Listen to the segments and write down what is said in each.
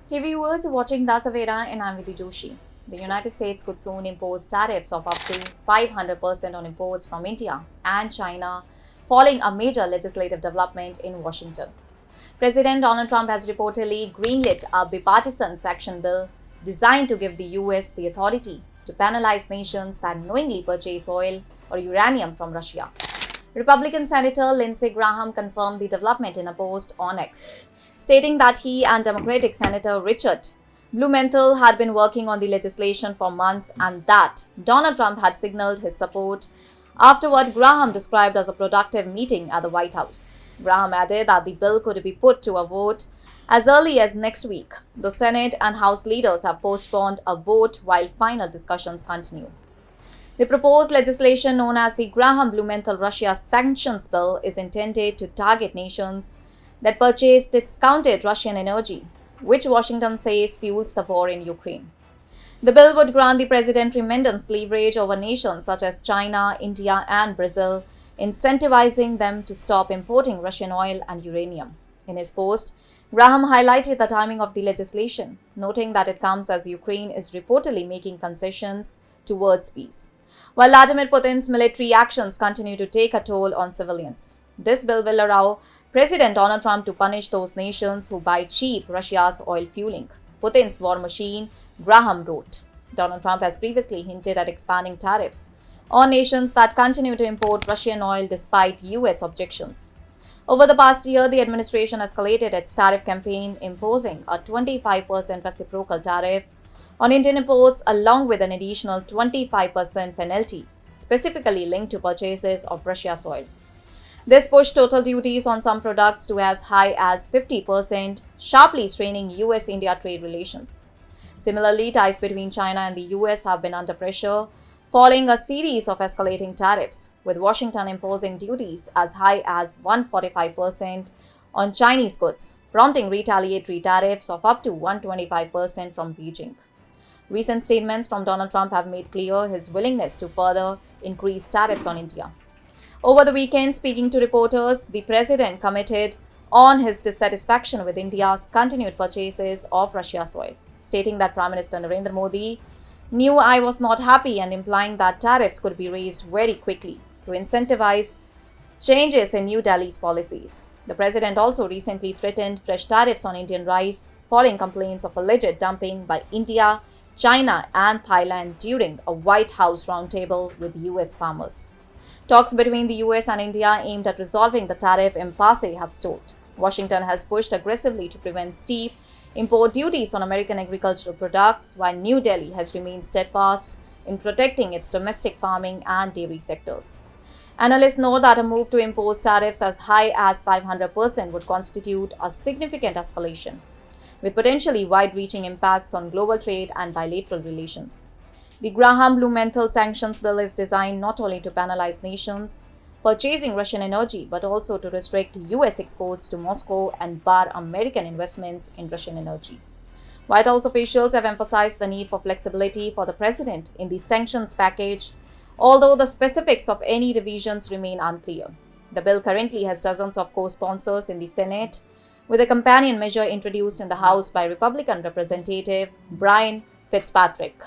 Hey viewers, watching Das Avera and I'm Vidhi Joshi. The United States could soon impose tariffs of up to 500% on imports from India and China, following a major legislative development in Washington. President Donald Trump has reportedly greenlit a bipartisan sanction bill designed to give the US the authority to penalize nations that knowingly purchase oil or uranium from Russia. Republican Senator Lindsey Graham confirmed the development in a post on X, stating that he and Democratic Senator Richard Blumenthal had been working on the legislation for months and that Donald Trump had signaled his support after what Graham described as a productive meeting at the White House. Graham added that the bill could be put to a vote as early as next week. The Senate and House leaders have postponed a vote while final discussions continue. The proposed legislation, known as the Graham-Blumenthal Russia Sanctions Bill, is intended to target nations that purchase discounted Russian energy, which Washington says fuels the war in Ukraine. The bill would grant the president tremendous leverage over nations such as China, India, and Brazil, incentivizing them to stop importing Russian oil and uranium. In his post, Graham highlighted the timing of the legislation, noting that it comes as Ukraine is reportedly making concessions towards peace, while Vladimir Putin's military actions continue to take a toll on civilians. This bill will allow President Donald Trump to punish those nations who buy cheap Russia's oil fueling Putin's war machine, Graham wrote. Donald Trump has previously hinted at expanding tariffs on nations that continue to import Russian oil despite US objections. Over the past year, the administration escalated its tariff campaign, imposing a 25% reciprocal tariff on Indian imports along with an additional 25% penalty, specifically linked to purchases of Russia's oil. This pushed total duties on some products to as high as 50%, sharply straining US-India trade relations. Similarly, ties between China and the US have been under pressure following a series of escalating tariffs, with Washington imposing duties as high as 145% on Chinese goods, prompting retaliatory tariffs of up to 125% from Beijing. Recent statements from Donald Trump have made clear his willingness to further increase tariffs on India. Over the weekend, speaking to reporters, the president commented on his dissatisfaction with India's continued purchases of Russia's oil, stating that Prime Minister Narendra Modi knew I was not happy and implying that tariffs could be raised very quickly to incentivize changes in New Delhi's policies. The president also recently threatened fresh tariffs on Indian rice, following complaints of alleged dumping by India, China, and Thailand during a White House roundtable with US farmers. Talks between the US and India aimed at resolving the tariff impasse have stalled. Washington has pushed aggressively to prevent steep import duties on American agricultural products, while New Delhi has remained steadfast in protecting its domestic farming and dairy sectors. Analysts know that a move to impose tariffs as high as 500% would constitute a significant escalation, with potentially wide-reaching impacts on global trade and bilateral relations. The Graham-Blumenthal Sanctions Bill is designed not only to penalize nations purchasing Russian energy, but also to restrict US exports to Moscow and bar American investments in Russian energy. White House officials have emphasized the need for flexibility for the president in the sanctions package, although the specifics of any revisions remain unclear. The bill currently has dozens of co-sponsors in the Senate, with a companion measure introduced in the House by Republican Representative Brian Fitzpatrick.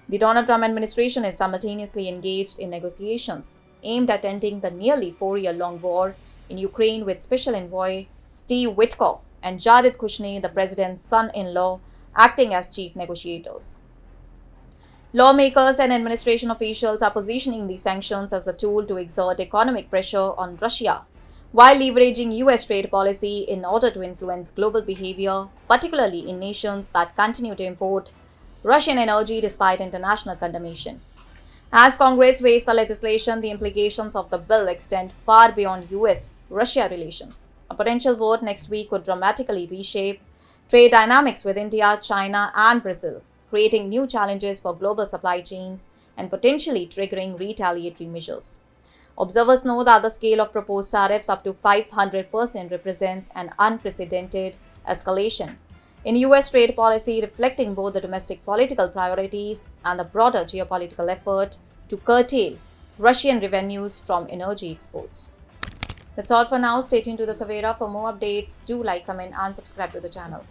The Donald Trump administration is simultaneously engaged in negotiations aimed at ending the nearly 4-year-long war in Ukraine, with Special Envoy Steve Witkoff and Jared Kushner, the president's son-in-law, acting as chief negotiators. Lawmakers and administration officials are positioning these sanctions as a tool to exert economic pressure on Russia, while leveraging US trade policy in order to influence global behavior, particularly in nations that continue to import Russian energy despite international condemnation. As Congress weighs the legislation, the implications of the bill extend far beyond US-Russia relations. A potential vote next week could dramatically reshape trade dynamics with India, China, and Brazil, creating new challenges for global supply chains and potentially triggering retaliatory measures. Observers know that the scale of proposed tariffs up to 500% represents an unprecedented escalation in US trade policy, reflecting both the domestic political priorities and the broader geopolitical effort to curtail Russian revenues from energy exports. That's all for now. Stay tuned to the Savera for more updates. Do like, comment, and subscribe to the channel.